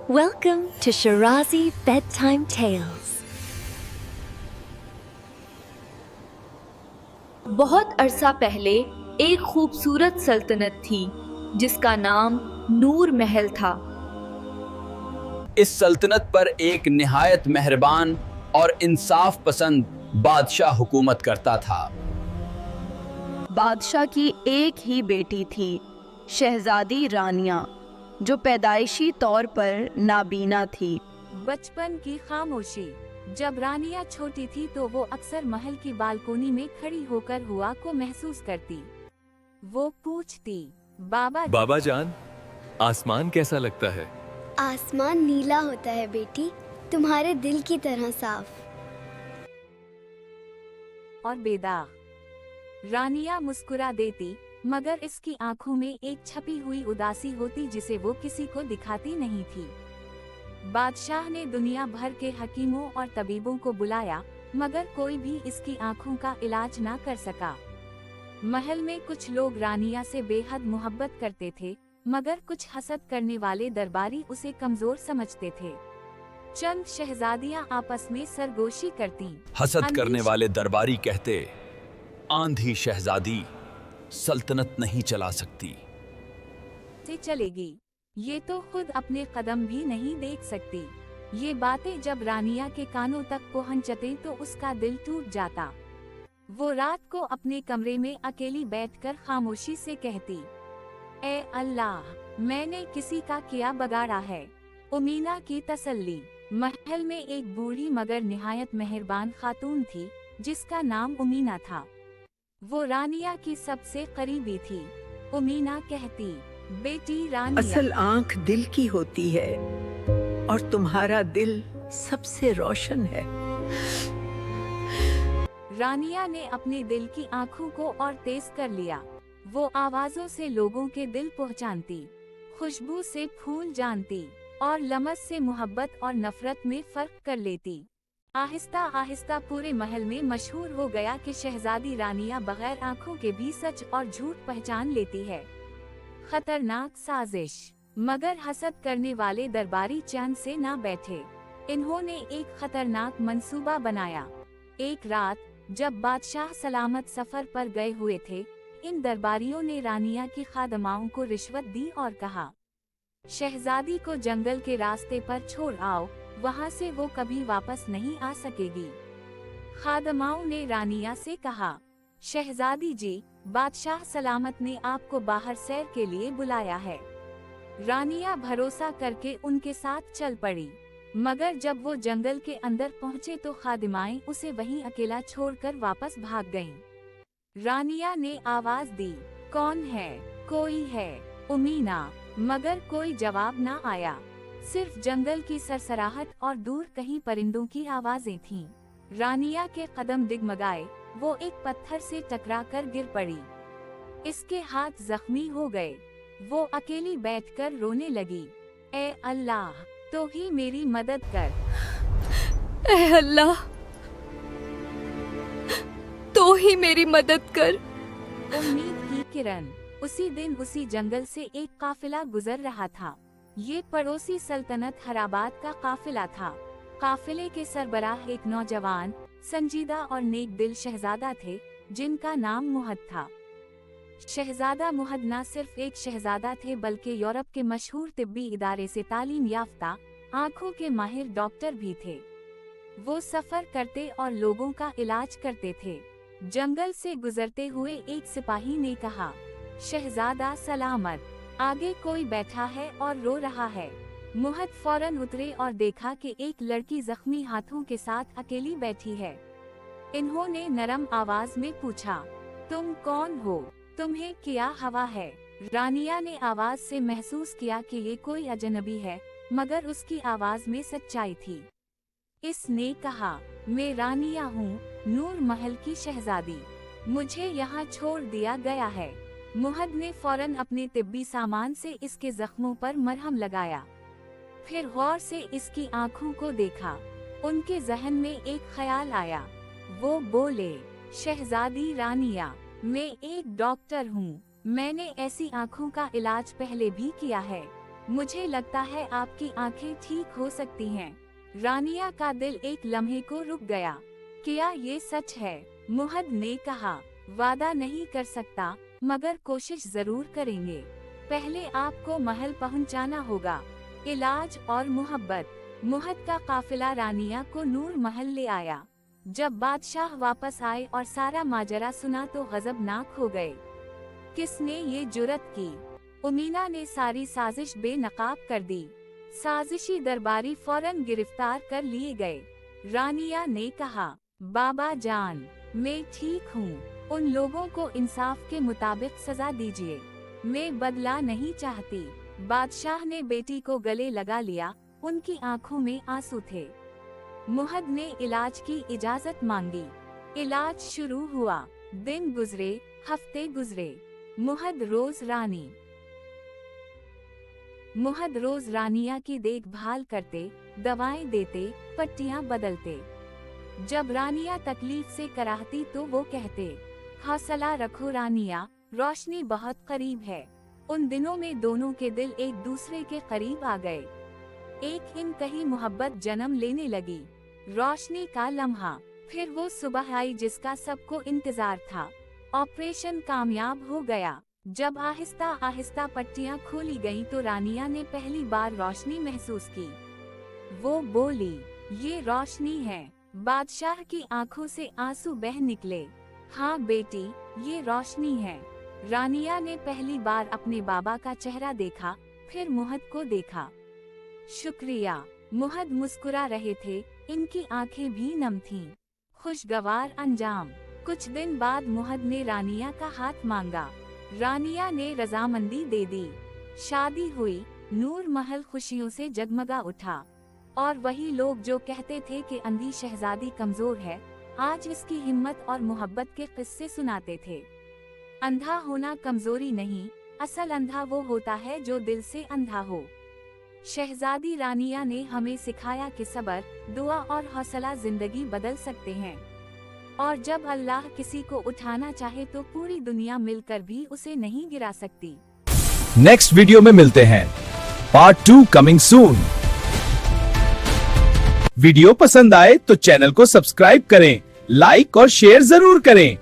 Welcome to Shirazi Bedtime Tales. बहुत अरसा पहले एक खूबसूरत सल्तनत थी जिसका नाम नूर महल था। इस सल्तनत पर एक निहायत मेहरबान और इंसाफ पसंद बादशाह हुकूमत करता था। बादशाह की एक ही बेटी थी, शहजादी रानिया, जो पैदाइशी तौर पर नाबीना थी। बचपन की खामोशी। जब रानिया छोटी थी तो वो अक्सर महल की बालकोनी में खड़ी होकर हुआ को महसूस करती। वो पूछती, बाबा जान, आसमान कैसा लगता है? आसमान नीला होता है बेटी, तुम्हारे दिल की तरह साफ और बेदाग। रानिया मुस्कुरा देती, मगर इसकी आंखों में एक छपी हुई उदासी होती जिसे वो किसी को दिखाती नहीं थी। बादशाह ने दुनिया भर के हकीमों और तबीबों को बुलाया, मगर कोई भी इसकी आंखों का इलाज ना कर सका। महल में कुछ लोग रानिया से बेहद मोहब्बत करते थे, मगर कुछ हसद करने वाले दरबारी उसे कमजोर समझते थे। चंद शहजादियां आपस में सरगोशी करती। हसद करने वाले दरबारी कहते, आंधी शहजादी सल्तनत नहीं चला सकती। से चलेगी, ये तो खुद अपने कदम भी नहीं देख सकती। ये बातें जब रानिया के कानों तक पहुंचते तो उसका दिल टूट जाता। वो रात को अपने कमरे में अकेली बैठकर खामोशी से कहती, ए अल्लाह, मैंने किसी का क्या बगाड़ा है। उमीना की तसल्ली। महल में एक बूढ़ी मगर निहायत मेहरबान खातून थी जिसका नाम उमीना था। वो रानिया की सबसे करीबी थी। उमीना कहती, बेटी रानिया, असल आंख दिल की होती है और तुम्हारा दिल सबसे रोशन है। रानिया ने अपने दिल की आंखों को और तेज कर लिया। वो आवाजों से लोगों के दिल पहचानती, खुशबू से फूल जानती और लमस से मोहब्बत और नफरत में फर्क कर लेती। आहिस्ता आहिस्ता पूरे महल में मशहूर हो गया कि शहजादी रानिया बगैर आंखों के भी सच और झूठ पहचान लेती है। खतरनाक साजिश। मगर हसद करने वाले दरबारी चैन से ना बैठे। इन्होंने एक खतरनाक मंसूबा बनाया। एक रात जब बादशाह सलामत सफर पर गए हुए थे, इन दरबारियों ने रानिया की खादमाओं को रिश्वत दी और कहा, शहजादी को जंगल के रास्ते पर छोड़ आओ, वहाँ से वो कभी वापस नहीं आ सकेगी। खादमाओं ने रानिया से कहा, शहजादी जी, बादशाह सलामत ने आपको बाहर सैर के लिए बुलाया है। रानिया भरोसा करके उनके साथ चल पड़ी, मगर जब वो जंगल के अंदर पहुँचे तो खादिमाएं उसे वहीं अकेला छोड़कर वापस भाग गईं। रानिया ने आवाज दी, कौन है? कोई है? उमीना। मगर कोई जवाब ना आया। सिर्फ जंगल की सरसराहट और दूर कहीं परिंदों की आवाजें थीं। रानिया के कदम डिगमगाए, वो एक पत्थर से टकराकर गिर पड़ी। इसके हाथ जख्मी हो गए। वो अकेली बैठकर रोने लगी, ए अल्लाह, तो ही मेरी मदद कर। ऐ अल्लाह, तो ही मेरी मदद कर। उम्मीद की किरण। उसी दिन उसी जंगल से एक काफिला गुजर रहा था। ये पड़ोसी सल्तनत हराबाद का काफिला था। काफिले के सरबराह एक नौजवान, संजीदा और नेक दिल शहजादा थे जिनका नाम मुहद था। शहजादा मुहद न सिर्फ एक शहजादा थे बल्कि यूरोप के मशहूर तिब्बी इदारे से तालीम याफ्ता, आंखों के माहिर डॉक्टर भी थे। वो सफर करते और लोगों का इलाज करते थे। जंगल से गुजरते हुए एक सिपाही ने कहा, शहजादा सलामत, आगे कोई बैठा है और रो रहा है। मुहद फौरन उतरे और देखा कि एक लड़की जख्मी हाथों के साथ अकेली बैठी है। इन्होंने नरम आवाज में पूछा, तुम कौन हो? तुम्हें क्या हवा है? रानिया ने आवाज से महसूस किया कि ये कोई अजनबी है, मगर उसकी आवाज में सच्चाई थी। इसने कहा, मैं रानिया हूँ, नूर महल की शहजादी। मुझे यहाँ छोड़ दिया गया है। मुहद ने फौरन अपने तिब्बी सामान से इसके जख्मों पर मरहम लगाया। फिर गौर से इसकी आंखों को देखा। उनके जहन में एक ख्याल आया। वो बोले, शहजादी रानिया, मैं एक डॉक्टर हूँ। मैंने ऐसी आंखों का इलाज पहले भी किया है। मुझे लगता है आपकी आंखें ठीक हो सकती हैं। रानिया का दिल एक लम्हे को रुक गया। क्या ये सच है? मुहद ने कहा। वादा नहीं कर सकता, मगर कोशिश जरूर करेंगे। पहले आपको महल पहुंचाना होगा। इलाज और मोहब्बत। मुहद का काफिला रानिया को नूर महल ले आया। जब बादशाह वापस आए और सारा माजरा सुना तो गजबनाक हो गए। किसने ये जुर्रत की? उमीना ने सारी साजिश बेनकाब कर दी। साजिशी दरबारी फौरन गिरफ्तार कर लिए गए। रानिया ने कहा, बाबा जान, मैं ठीक हूँ। उन लोगों को इंसाफ के मुताबिक सजा दीजिए। मैं बदला नहीं चाहती। बादशाह ने बेटी को गले लगा लिया। उनकी आंखों में आंसू थे। मुहद ने इलाज की इजाजत मांगी। इलाज शुरू हुआ। दिन गुजरे, हफ्ते गुजरे। मुहद रोज रानिया की देखभाल करते, दवाएं देते, पट्टियां बदलते। जब रानिया तकलीफ से कराहती तो वो कहते, हौसला रखो रानिया, रोशनी बहुत करीब है। उन दिनों में दोनों के दिल एक दूसरे के करीब आ गए। एक इनकही मोहब्बत जन्म लेने लगी। रोशनी का लम्हा। फिर वो सुबह आई जिसका सबको इंतजार था। ऑपरेशन कामयाब हो गया। जब आहिस्ता आहिस्ता पट्टियां खोली गईं तो रानिया ने पहली बार रोशनी महसूस की। वो बोली, ये रोशनी है। बादशाह की आंखों से आंसू बह निकले। हाँ बेटी, ये रोशनी है। रानिया ने पहली बार अपने बाबा का चेहरा देखा, फिर मुहद को देखा। शुक्रिया। मुहद मुस्कुरा रहे थे, इनकी आंखें भी नम थीं। खुशगवार अंजाम। कुछ दिन बाद मुहद ने रानिया का हाथ मांगा। रानिया ने रजामंदी दे दी। शादी हुई। नूर महल खुशियों से जगमगा उठा। और वही लोग जो कहते थे कि अंधी शहजादी कमजोर है, आज इसकी हिम्मत और मोहब्बत के किस्से सुनाते थे। अंधा होना कमजोरी नहीं, असल अंधा वो होता है जो दिल से अंधा हो। शहजादी रानिया ने हमें सिखाया कि सब्र, दुआ और हौसला जिंदगी बदल सकते हैं। और जब अल्लाह किसी को उठाना चाहे तो पूरी दुनिया मिलकर भी उसे नहीं गिरा सकती। नेक्स्ट वीडियो में मिलते हैं। Part 2 coming soon. वीडियो पसंद आए तो चैनल को सब्सक्राइब करें, लाइक और शेयर जरूर करें।